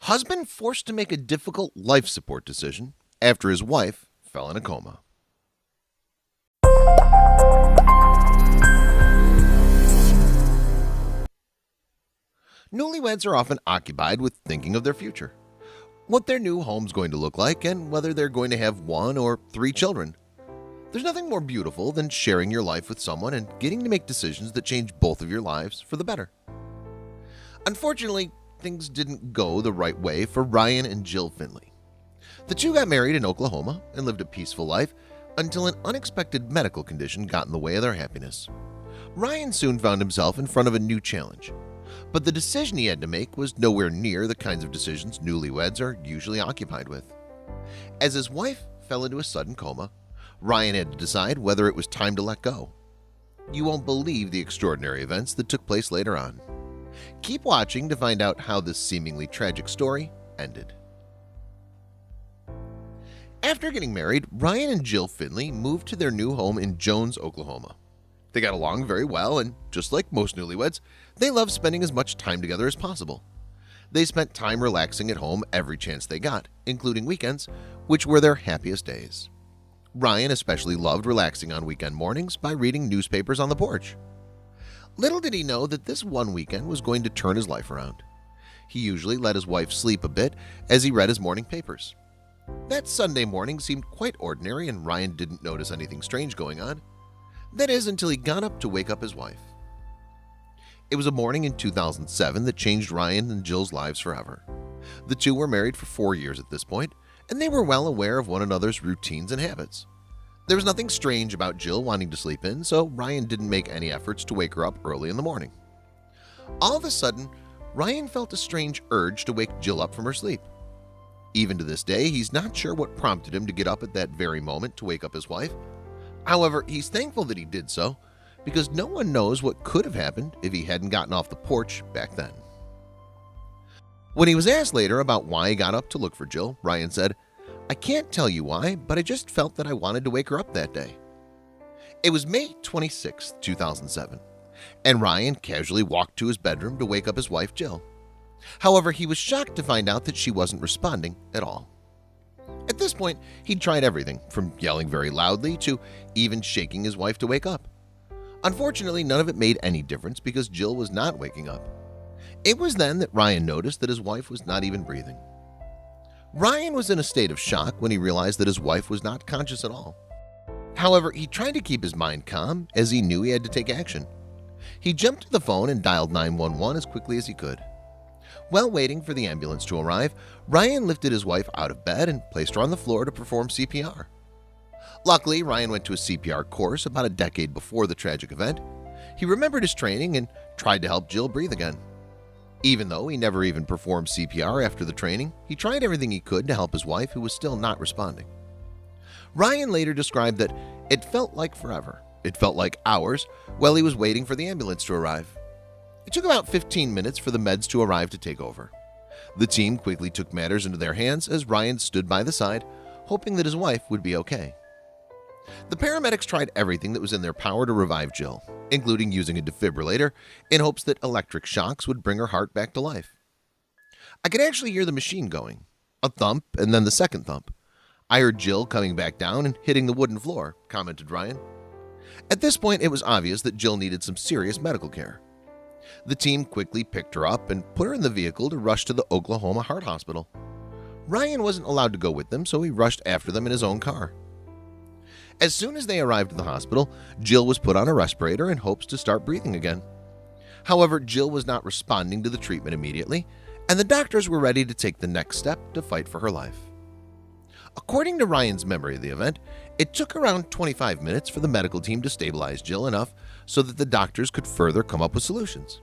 Husband forced to make a difficult life support decision after his wife fell in a coma. Newlyweds are often occupied with thinking of their future, what their new home's going to look like, and whether they're going to have 1 or 3 children. There's nothing more beautiful than sharing your life with someone and getting to make decisions that change both of your lives for the better. Unfortunately, things didn't go the right way for Ryan and Jill Finley. The two got married in Oklahoma and lived a peaceful life until an unexpected medical condition got in the way of their happiness. Ryan soon found himself in front of a new challenge, but the decision he had to make was nowhere near the kinds of decisions newlyweds are usually occupied with. As his wife fell into a sudden coma, Ryan had to decide whether it was time to let go. You won't believe the extraordinary events that took place later on. Keep watching to find out how this seemingly tragic story ended. After getting married, Ryan and Jill Finley moved to their new home in Jones, Oklahoma. They got along very well, and just like most newlyweds, they loved spending as much time together as possible. They spent time relaxing at home every chance they got, including weekends, which were their happiest days. Ryan especially loved relaxing on weekend mornings by reading newspapers on the porch. Little did he know that this one weekend was going to turn his life around. He usually let his wife sleep a bit as he read his morning papers. That Sunday morning seemed quite ordinary, and Ryan didn't notice anything strange going on. That is, until he got up to wake up his wife. It was a morning in 2007 that changed Ryan and Jill's lives forever. The two were married for 4 years at this point, and they were well aware of one another's routines and habits. There was nothing strange about Jill wanting to sleep in, so Ryan didn't make any efforts to wake her up early in the morning. All of a sudden, Ryan felt a strange urge to wake Jill up from her sleep. Even to this day, he's not sure what prompted him to get up at that very moment to wake up his wife. However, he's thankful that he did so, because no one knows what could have happened if he hadn't gotten off the porch back then. When he was asked later about why he got up to look for Jill, Ryan said, "I can't tell you why, but I just felt that I wanted to wake her up that day." It was May 26, 2007, and Ryan casually walked to his bedroom to wake up his wife, Jill. However, he was shocked to find out that she wasn't responding at all. At this point, he'd tried everything from yelling very loudly to even shaking his wife to wake up. Unfortunately, none of it made any difference because Jill was not waking up. It was then that Ryan noticed that his wife was not even breathing. Ryan was in a state of shock when he realized that his wife was not conscious at all. However, he tried to keep his mind calm as he knew he had to take action. He jumped to the phone and dialed 911 as quickly as he could. While waiting for the ambulance to arrive, Ryan lifted his wife out of bed and placed her on the floor to perform CPR. Luckily, Ryan went to a CPR course about a decade before the tragic event. He remembered his training and tried to help Jill breathe again. Even though he never even performed CPR after the training, he tried everything he could to help his wife, who was still not responding. Ryan later described that it felt like forever. It felt like hours while he was waiting for the ambulance to arrive. It took about 15 minutes for the meds to arrive to take over. The team quickly took matters into their hands as Ryan stood by the side, hoping that his wife would be okay. The paramedics tried everything that was in their power to revive Jill, including using a defibrillator in hopes that electric shocks would bring her heart back to life. "I could actually hear the machine going, a thump and then the second thump. I heard Jill coming back down and hitting the wooden floor," commented Ryan. At this point, it was obvious that Jill needed some serious medical care. The team quickly picked her up and put her in the vehicle to rush to the Oklahoma Heart Hospital. Ryan wasn't allowed to go with them, so he rushed after them in his own car. As soon as they arrived at the hospital, Jill was put on a respirator in hopes to start breathing again. However, Jill was not responding to the treatment immediately, and the doctors were ready to take the next step to fight for her life. According to Ryan's memory of the event, it took around 25 minutes for the medical team to stabilize Jill enough so that the doctors could further come up with solutions.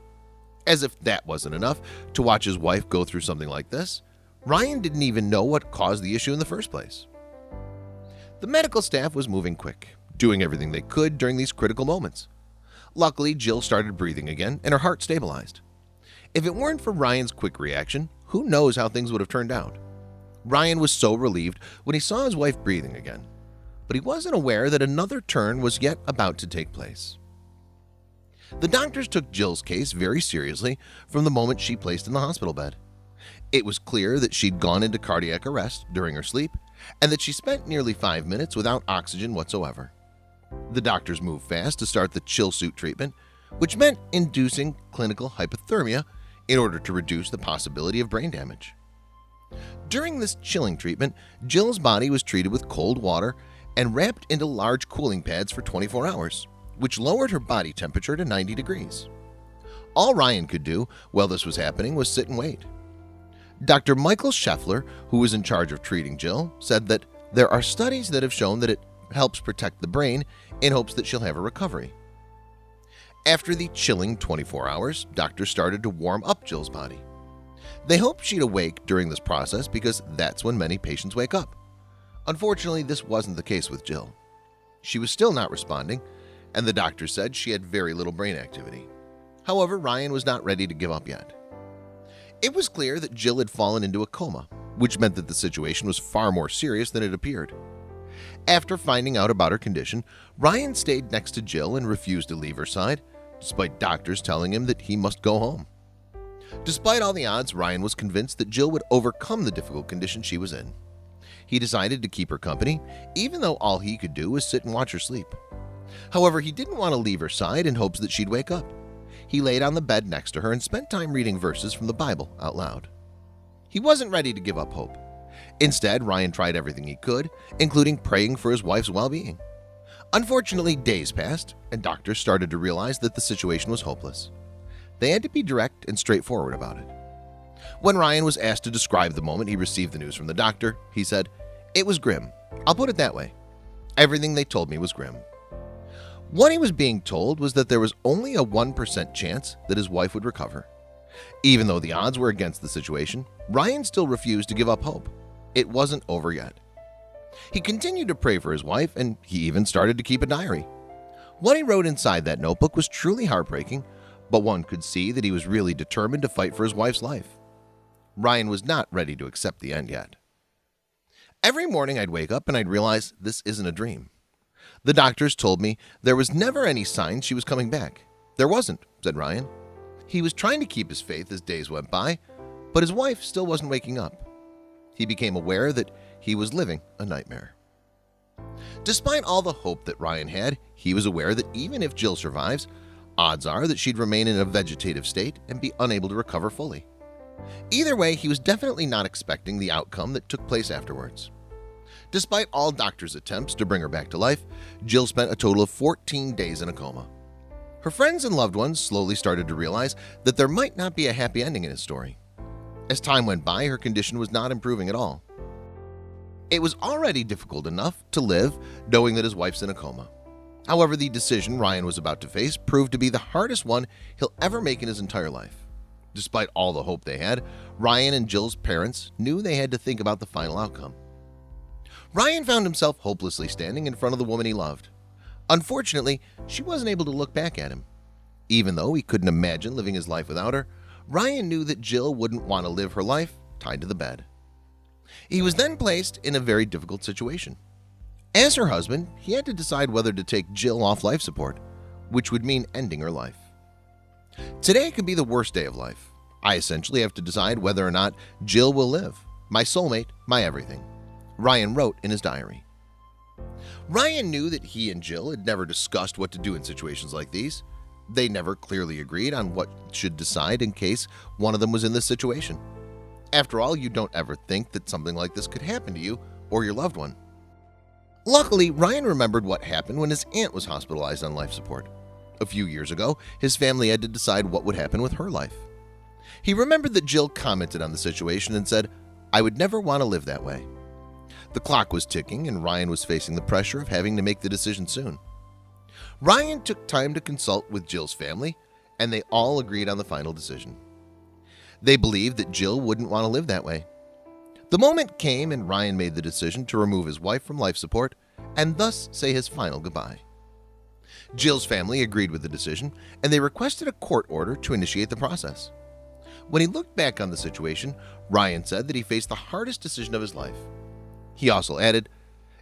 As if that wasn't enough to watch his wife go through something like this, Ryan didn't even know what caused the issue in the first place. The medical staff was moving quick, doing everything they could during these critical moments. Luckily, Jill started breathing again and her heart stabilized. If it weren't for Ryan's quick reaction, who knows how things would have turned out. Ryan was so relieved when he saw his wife breathing again, but he wasn't aware that another turn was yet about to take place. The doctors took Jill's case very seriously from the moment she placed in the hospital bed. It was clear that she'd gone into cardiac arrest during her sleep and that she spent nearly 5 minutes without oxygen whatsoever. The doctors moved fast to start the chill suit treatment, which meant inducing clinical hypothermia in order to reduce the possibility of brain damage. During this chilling treatment, Jill's body was treated with cold water and wrapped into large cooling pads for 24 hours, which lowered her body temperature to 90 degrees. All Ryan could do while this was happening was sit and wait. Dr. Michael Scheffler, who was in charge of treating Jill, said that there are studies that have shown that it helps protect the brain in hopes that she'll have a recovery. After the chilling 24 hours, doctors started to warm up Jill's body. They hoped she'd awake during this process because that's when many patients wake up. Unfortunately, this wasn't the case with Jill. She was still not responding, and the doctor said she had very little brain activity. However, Ryan was not ready to give up yet. It was clear that Jill had fallen into a coma, which meant that the situation was far more serious than it appeared. After finding out about her condition, Ryan stayed next to Jill and refused to leave her side, despite doctors telling him that he must go home. Despite all the odds, Ryan was convinced that Jill would overcome the difficult condition she was in. He decided to keep her company, even though all he could do was sit and watch her sleep. However, he didn't want to leave her side in hopes that she'd wake up. He laid on the bed next to her and spent time reading verses from the Bible out loud. He wasn't ready to give up hope. Instead, Ryan tried everything he could, including praying for his wife's well-being. Unfortunately, days passed, and doctors started to realize that the situation was hopeless. They had to be direct and straightforward about it. When Ryan was asked to describe the moment he received the news from the doctor, he said, "It was grim. I'll put it that way. Everything they told me was grim." What he was being told was that there was only a 1% chance that his wife would recover. Even though the odds were against the situation, Ryan still refused to give up hope. It wasn't over yet. He continued to pray for his wife, and he even started to keep a diary. What he wrote inside that notebook was truly heartbreaking, but one could see that he was really determined to fight for his wife's life. Ryan was not ready to accept the end yet. Every morning I'd wake up and I'd realize this isn't a dream. The doctors told me there was never any sign she was coming back. There wasn't, said Ryan. He was trying to keep his faith as days went by, but his wife still wasn't waking up. He became aware that he was living a nightmare. Despite all the hope that Ryan had, he was aware that even if Jill survives, odds are that she'd remain in a vegetative state and be unable to recover fully. Either way, he was definitely not expecting the outcome that took place afterwards. Despite all doctors' attempts to bring her back to life, Jill spent a total of 14 days in a coma. Her friends and loved ones slowly started to realize that there might not be a happy ending in his story. As time went by, her condition was not improving at all. It was already difficult enough to live knowing that his wife's in a coma. However, the decision Ryan was about to face proved to be the hardest one he'll ever make in his entire life. Despite all the hope they had, Ryan and Jill's parents knew they had to think about the final outcome. Ryan found himself hopelessly standing in front of the woman he loved. Unfortunately, she wasn't able to look back at him. Even though he couldn't imagine living his life without her, Ryan knew that Jill wouldn't want to live her life tied to the bed. He was then placed in a very difficult situation. As her husband, he had to decide whether to take Jill off life support, which would mean ending her life. Today could be the worst day of life. I essentially have to decide whether or not Jill will live. My soulmate, my everything. Ryan wrote in his diary. Ryan knew that he and Jill had never discussed what to do in situations like these. They never clearly agreed on what should decide in case one of them was in this situation. After all, you don't ever think that something like this could happen to you or your loved one. Luckily, Ryan remembered what happened when his aunt was hospitalized on life support. A few years ago, his family had to decide what would happen with her life. He remembered that Jill commented on the situation and said, "I would never want to live that way." The clock was ticking and Ryan was facing the pressure of having to make the decision soon. Ryan took time to consult with Jill's family, and they all agreed on the final decision. They believed that Jill wouldn't want to live that way. The moment came and Ryan made the decision to remove his wife from life support and thus say his final goodbye. Jill's family agreed with the decision, and they requested a court order to initiate the process. When he looked back on the situation, Ryan said that he faced the hardest decision of his life. He also added,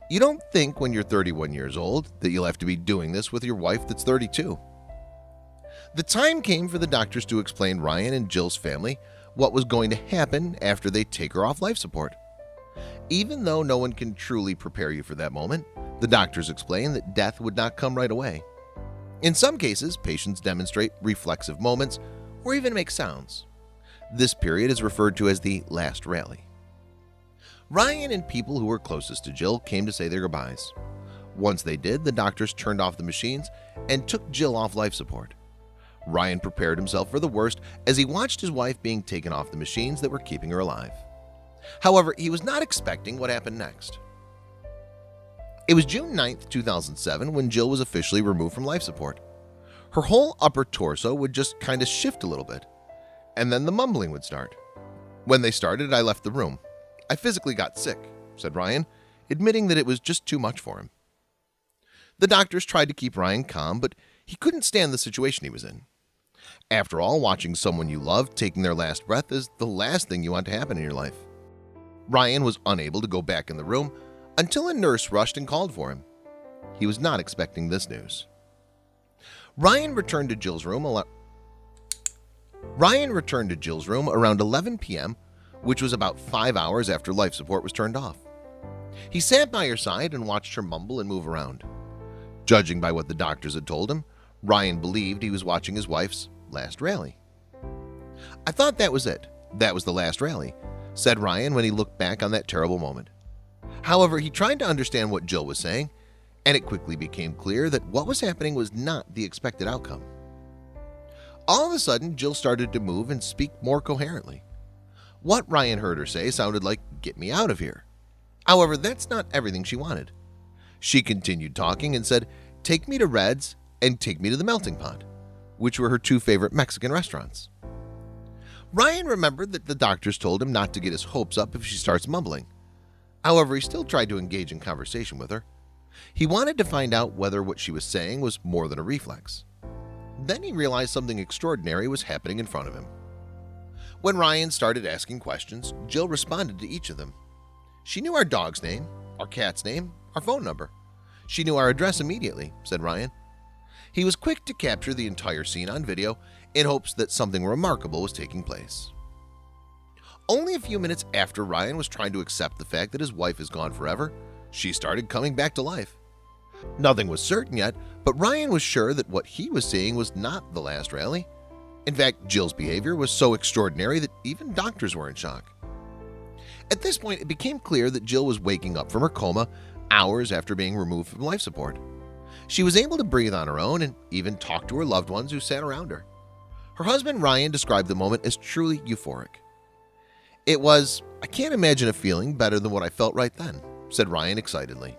"You don't think when you're 31 years old that you'll have to be doing this with your wife that's 32. The time came for the doctors to explain Ryan and Jill's family what was going to happen after they take her off life support. Even though no one can truly prepare you for that moment, the doctors explain that death would not come right away. In some cases, patients demonstrate reflexive moments or even make sounds. This period is referred to as the last rally. Ryan and people who were closest to Jill came to say their goodbyes. Once they did, the doctors turned off the machines and took Jill off life support. Ryan prepared himself for the worst as he watched his wife being taken off the machines that were keeping her alive. However, he was not expecting what happened next. It was June 9th, 2007 when Jill was officially removed from life support. Her whole upper torso would just kind of shift a little bit, and then the mumbling would start. When they started, I left the room. I physically got sick, said Ryan, admitting that it was just too much for him. The doctors tried to keep Ryan calm, but he couldn't stand the situation he was in. After all, watching someone you love taking their last breath is the last thing you want to happen in your life. Ryan was unable to go back in the room until a nurse rushed and called for him. He was not expecting this news. Ryan returned to Jill's room around 11 p.m., which was about 5 hours after life support was turned off. He sat by her side and watched her mumble and move around. Judging by what the doctors had told him, Ryan believed he was watching his wife's last rally. I thought that was it. That was the last rally, said Ryan when he looked back on that terrible moment. However, he tried to understand what Jill was saying, and it quickly became clear that what was happening was not the expected outcome. All of a sudden, Jill started to move and speak more coherently. What Ryan heard her say sounded like, "Get me out of here." However, that's not everything she wanted. She continued talking and said, "Take me to Red's and take me to the Melting Pot," which were her two favorite Mexican restaurants. Ryan remembered that the doctors told him not to get his hopes up if she starts mumbling. However, he still tried to engage in conversation with her. He wanted to find out whether what she was saying was more than a reflex. Then he realized something extraordinary was happening in front of him. When Ryan started asking questions, Jill responded to each of them. She knew our dog's name, our cat's name, our phone number. She knew our address immediately, said Ryan. He was quick to capture the entire scene on video in hopes that something remarkable was taking place. Only a few minutes after Ryan was trying to accept the fact that his wife is gone forever, she started coming back to life. Nothing was certain yet, but Ryan was sure that what he was seeing was not the last rally. In fact, Jill's behavior was so extraordinary that even doctors were in shock. At this point, it became clear that Jill was waking up from her coma hours after being removed from life support. She was able to breathe on her own and even talk to her loved ones who sat around her. Her husband, Ryan, described the moment as truly euphoric. "It was, I can't imagine a feeling better than what I felt right then," said Ryan excitedly.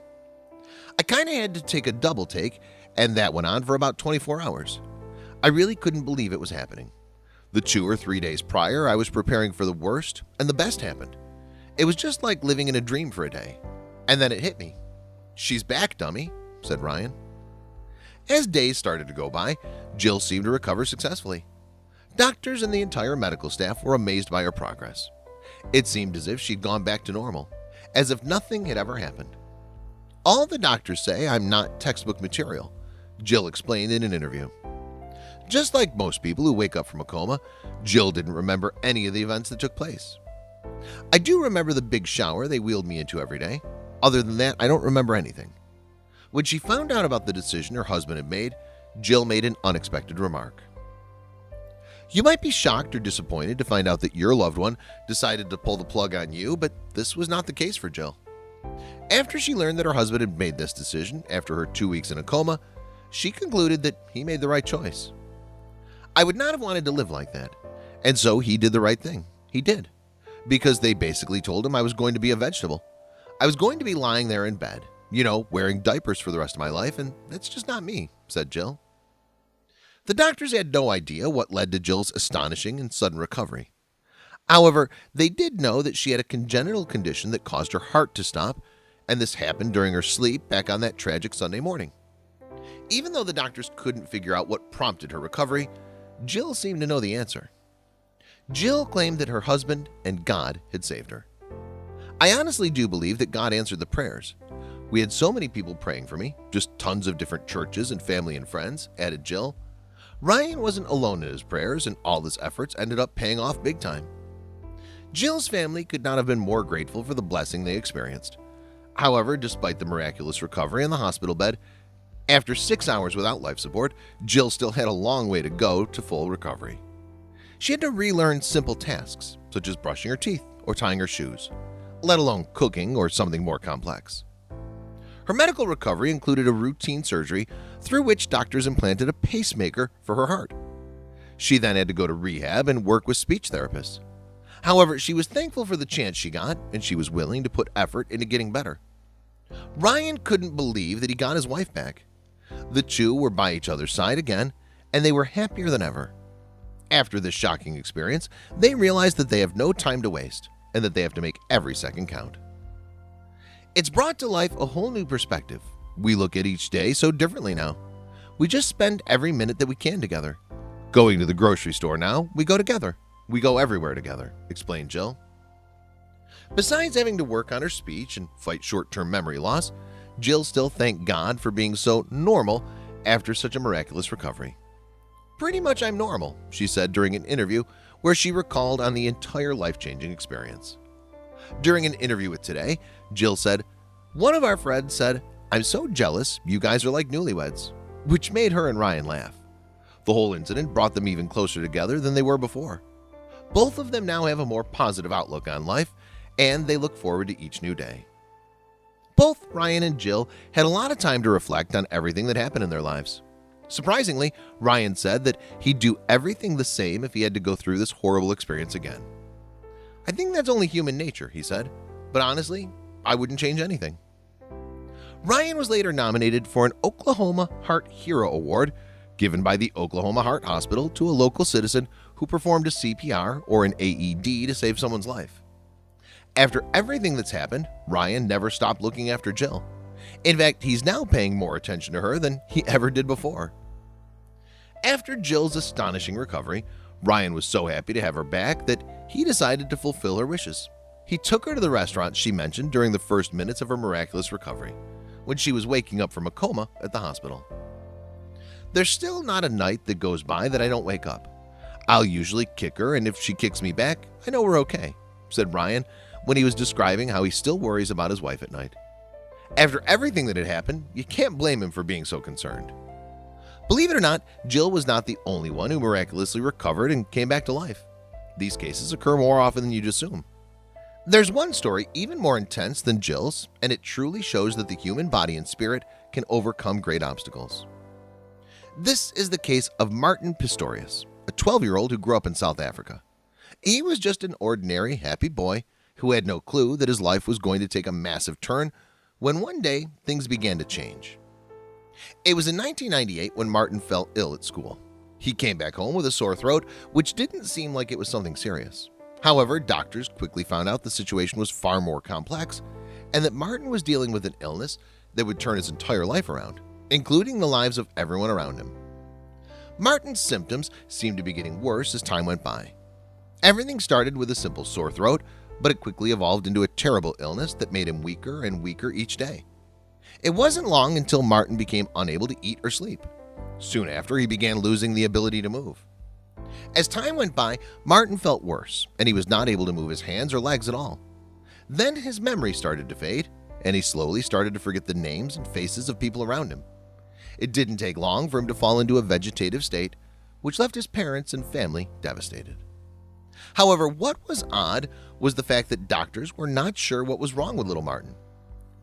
"I kind of had to take a double take, and that went on for about 24 hours. I really couldn't believe it was happening. The 2 or 3 days prior, I was preparing for the worst, and the best happened. It was just like living in a dream for a day. And then it hit me. 'She's back, dummy,'" said Ryan. As days started to go by, Jill seemed to recover successfully. Doctors and the entire medical staff were amazed by her progress. It seemed as if she'd gone back to normal, as if nothing had ever happened. "All the doctors say I'm not textbook material," Jill explained in an interview. Just like most people who wake up from a coma, Jill didn't remember any of the events that took place. "I do remember the big shower they wheeled me into every day. Other than that, I don't remember anything." When she found out about the decision her husband had made, Jill made an unexpected remark. You might be shocked or disappointed to find out that your loved one decided to pull the plug on you, but this was not the case for Jill. After she learned that her husband had made this decision after her 2 weeks in a coma, she concluded that he made the right choice. "I would not have wanted to live like that, and so he did the right thing. He did. Because they basically told him I was going to be a vegetable. I was going to be lying there in bed, wearing diapers for the rest of my life, and that's just not me," said Jill. The doctors had no idea what led to Jill's astonishing and sudden recovery. However, they did know that she had a congenital condition that caused her heart to stop, and this happened during her sleep back on that tragic Sunday morning. Even though the doctors couldn't figure out what prompted her recovery, Jill seemed to know the answer. Jill claimed that her husband and God had saved her. "I honestly do believe that God answered the prayers. We had so many people praying for me, just tons of different churches and family and friends," added Jill. Ryan wasn't alone in his prayers, and all his efforts ended up paying off big time. Jill's family could not have been more grateful for the blessing they experienced. However, despite the miraculous recovery in the hospital bed, after 6 hours without life support, Jill still had a long way to go to full recovery. She had to relearn simple tasks, such as brushing her teeth or tying her shoes, let alone cooking or something more complex. Her medical recovery included a routine surgery through which doctors implanted a pacemaker for her heart. She then had to go to rehab and work with speech therapists. However, she was thankful for the chance she got, and she was willing to put effort into getting better. Ryan couldn't believe that he got his wife back. The two were by each other's side again, and they were happier than ever. After this shocking experience, they realized that they have no time to waste and that they have to make every second count. It's brought to life a whole new perspective. We look at each day so differently now. We just spend every minute that we can together. Going to the grocery store now, we go together. We go everywhere together, explained Jill. Besides having to work on her speech and fight short-term memory loss, Jill still thanked God for being so normal after such a miraculous recovery. "Pretty much I'm normal," she said during an interview where she recalled on the entire life-changing experience. During an interview with Today, Jill said, "One of our friends said, 'I'm so jealous, you guys are like newlyweds,' which made her and Ryan laugh. The whole incident brought them even closer together than they were before. Both of them now have a more positive outlook on life, and they look forward to each new day." Both Ryan and Jill had a lot of time to reflect on everything that happened in their lives. Surprisingly, Ryan said that he'd do everything the same if he had to go through this horrible experience again. "I think that's only human nature," he said, "but honestly, I wouldn't change anything." Ryan was later nominated for an Oklahoma Heart Hero Award given by the Oklahoma Heart Hospital to a local citizen who performed a CPR or an AED to save someone's life. After everything that's happened, Ryan never stopped looking after Jill. In fact, he's now paying more attention to her than he ever did before. After Jill's astonishing recovery, Ryan was so happy to have her back that he decided to fulfill her wishes. He took her to the restaurant she mentioned during the first minutes of her miraculous recovery, when she was waking up from a coma at the hospital. "There's still not a night that goes by that I don't wake up. I'll usually kick her, and if she kicks me back, I know we're okay," said Ryan when he was describing how he still worries about his wife at night. After everything that had happened, you can't blame him for being so concerned. Believe it or not, Jill was not the only one who miraculously recovered and came back to life. These cases occur more often than you'd assume. There's one story even more intense than Jill's, and it truly shows that the human body and spirit can overcome great obstacles. This is the case of Martin Pistorius, a 12-year-old who grew up in South Africa. He was just an ordinary, happy boy who had no clue that his life was going to take a massive turn when one day things began to change. It was in 1998 when Martin fell ill at school. He came back home with a sore throat, which didn't seem like it was something serious. However, doctors quickly found out the situation was far more complex and that Martin was dealing with an illness that would turn his entire life around, including the lives of everyone around him. Martin's symptoms seemed to be getting worse as time went by. Everything started with a simple sore throat, but it quickly evolved into a terrible illness that made him weaker and weaker each day. It wasn't long until Martin became unable to eat or sleep. Soon after, he began losing the ability to move. As time went by, Martin felt worse, and he was not able to move his hands or legs at all. Then his memory started to fade, and he slowly started to forget the names and faces of people around him. It didn't take long for him to fall into a vegetative state, which left his parents and family devastated. However, what was odd was the fact that doctors were not sure what was wrong with little Martin.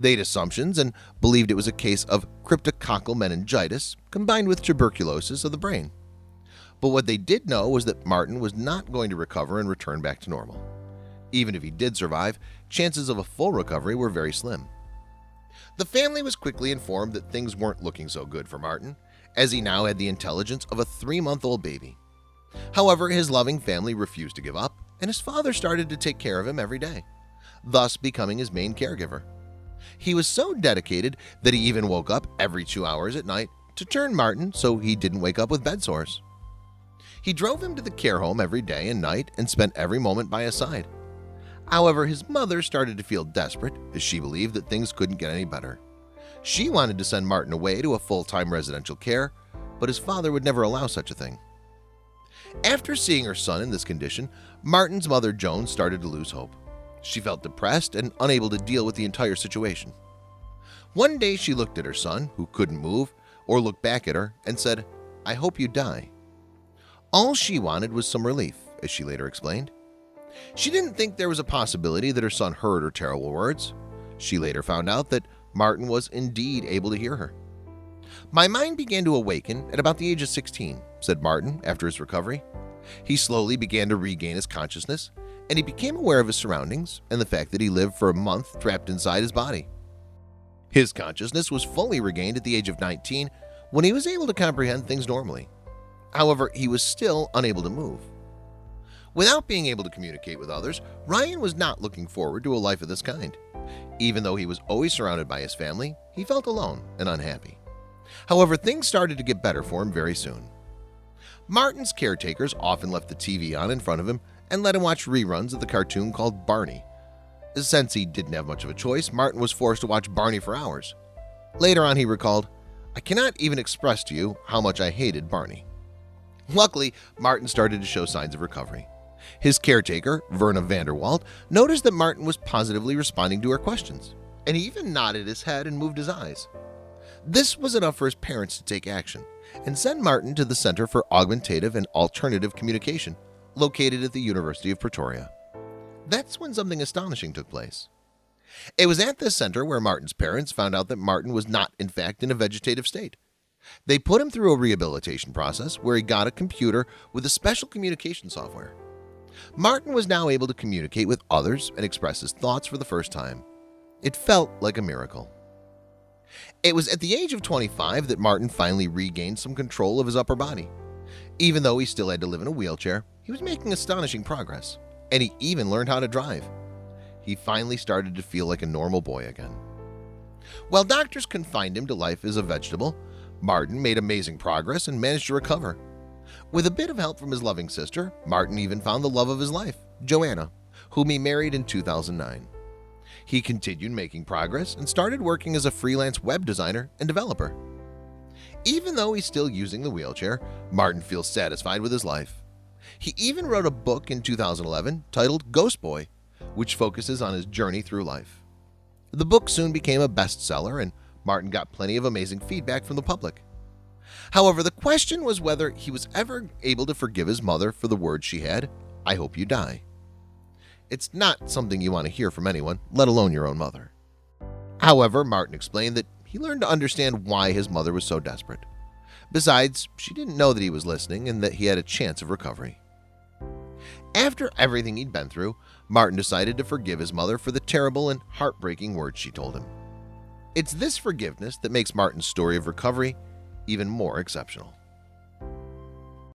They had assumptions and believed it was a case of cryptococcal meningitis combined with tuberculosis of the brain. But what they did know was that Martin was not going to recover and return back to normal. Even if he did survive, chances of a full recovery were very slim. The family was quickly informed that things weren't looking so good for Martin, as he now had the intelligence of a 3-month-old baby. However, his loving family refused to give up, and his father started to take care of him every day, thus becoming his main caregiver. He was so dedicated that he even woke up every 2 hours at night to turn Martin so he didn't wake up with bed sores. He drove him to the care home every day and night and spent every moment by his side. However, his mother started to feel desperate as she believed that things couldn't get any better. She wanted to send Martin away to a full-time residential care, but his father would never allow such a thing. After seeing her son in this condition, Martin's mother Joan started to lose hope. She felt depressed and unable to deal with the entire situation. One day she looked at her son, who couldn't move or look back at her, and said, "I hope you die." All she wanted was some relief, as she later explained. She didn't think there was a possibility that her son heard her terrible words. She later found out that Martin was indeed able to hear her. "My mind began to awaken at about the age of 16, said Martin after his recovery. He slowly began to regain his consciousness, and he became aware of his surroundings and the fact that he lived for a month trapped inside his body. His consciousness was fully regained at the age of 19 when he was able to comprehend things normally. However, he was still unable to move. Without being able to communicate with others, Ryan was not looking forward to a life of this kind. Even though he was always surrounded by his family, he felt alone and unhappy. However, things started to get better for him very soon. Martin's caretakers often left the TV on in front of him and let him watch reruns of the cartoon called Barney. Since he didn't have much of a choice, Martin was forced to watch Barney for hours. Later on, he recalled, "I cannot even express to you how much I hated Barney." Luckily, Martin started to show signs of recovery. His caretaker, Verna Vanderwald, noticed that Martin was positively responding to her questions, and he even nodded his head and moved his eyes. This was enough for his parents to take action and send Martin to the Center for Augmentative and Alternative Communication, located at the University of Pretoria. That's when something astonishing took place. It was at this center where Martin's parents found out that Martin was not, in fact, in a vegetative state. They put him through a rehabilitation process where he got a computer with a special communication software. Martin was now able to communicate with others and express his thoughts for the first time. It felt like a miracle. It was at the age of 25 that Martin finally regained some control of his upper body. Even though he still had to live in a wheelchair, he was making astonishing progress, and he even learned how to drive. He finally started to feel like a normal boy again. While doctors confined him to life as a vegetable, Martin made amazing progress and managed to recover. With a bit of help from his loving sister, Martin even found the love of his life, Joanna, whom he married in 2009. He continued making progress and started working as a freelance web designer and developer. Even though he's still using the wheelchair, Martin feels satisfied with his life. He even wrote a book in 2011 titled Ghost Boy, which focuses on his journey through life. The book soon became a bestseller, and Martin got plenty of amazing feedback from the public. However, the question was whether he was ever able to forgive his mother for the words she had, "I hope you die." It's not something you want to hear from anyone, let alone your own mother. However, Martin explained that he learned to understand why his mother was so desperate. Besides, she didn't know that he was listening and that he had a chance of recovery. After everything he'd been through, Martin decided to forgive his mother for the terrible and heartbreaking words she told him. It's this forgiveness that makes Martin's story of recovery even more exceptional.